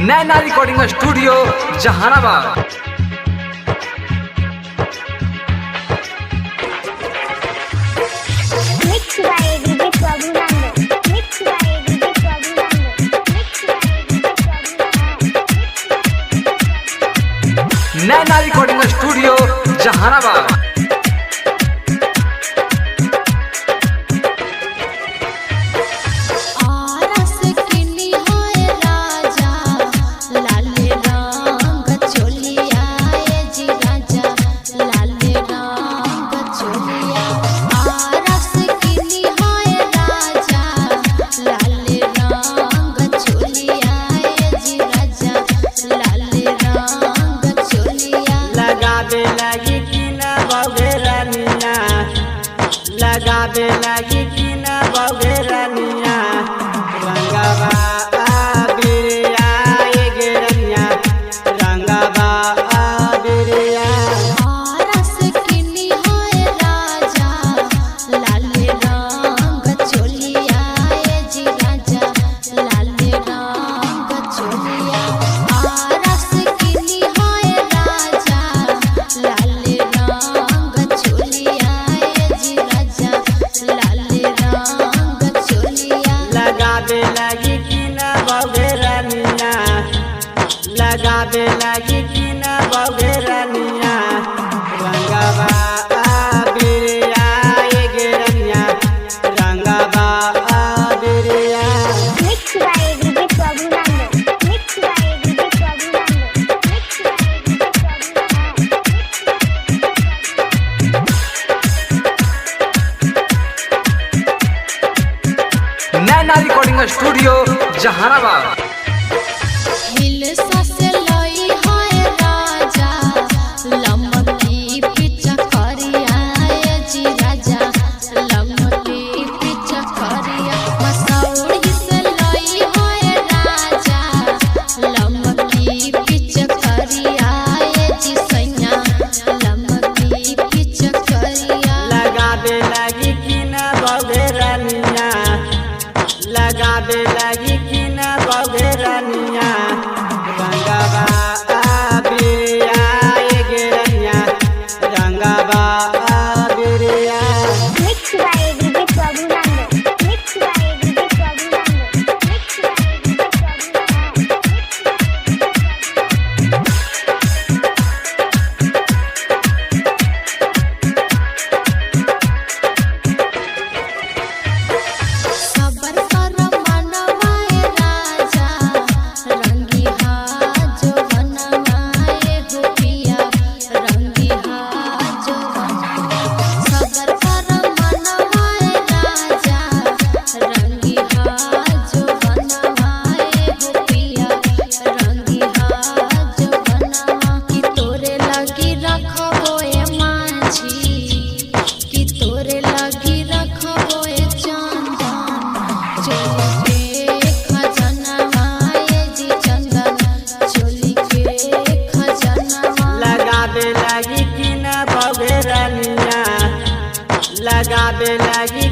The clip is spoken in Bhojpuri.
नैना रिकॉर्डिंग स्टूडियो जहानाबाद। नैना रिकॉर्डिंग स्टूडियो जहानाबाद। लगाबे लगी कि न बगेरनिया रंगवा बिरिया गे रनिया रंगवा बिरिया आरस किनी होए राजा लाले रंग चोलिया जी राजा लाले रंग चोलिया आरस किनी होए राजा लाले रंग चोलिया जी राजा लाले रंग चोलिया लगाबे लगी कि न बगेरनिया लगाबे लगी कि न बगेरनिया रंगवा बिरिया गे रनिया रंगवा बिरिया नैना रिकॉर्डिंग स्टूडियो जहानाबाद। हिल ससे लई होए राजा लमकी पिचा करिया जी राजा लमकी पिचा करिया मसौड़ से लई होए राजा लमकी पिचा करिया जी सैया लमकी पिचा करिया लगाबे लगी कि न बगेरनिया लगाबे लगी कि न बगेरनिया रंगवा बिरिया गे रनिया रंगवा बिरिया सबर कर मनवाए राजा रंगी जो बनवाए गोपिया रंगी जो सबर कर मनवाए राजा रंगी जो बनवाए गोपिया रंगी जो बनवा कि तोरे लगी रखबो ए मांझी कि तोरे लगी रखबो ए चंदन चोली के खजनवा जी चंदन चोली के खजनवा लगाबे लगी कि न बगेरनिया लगाबे लगी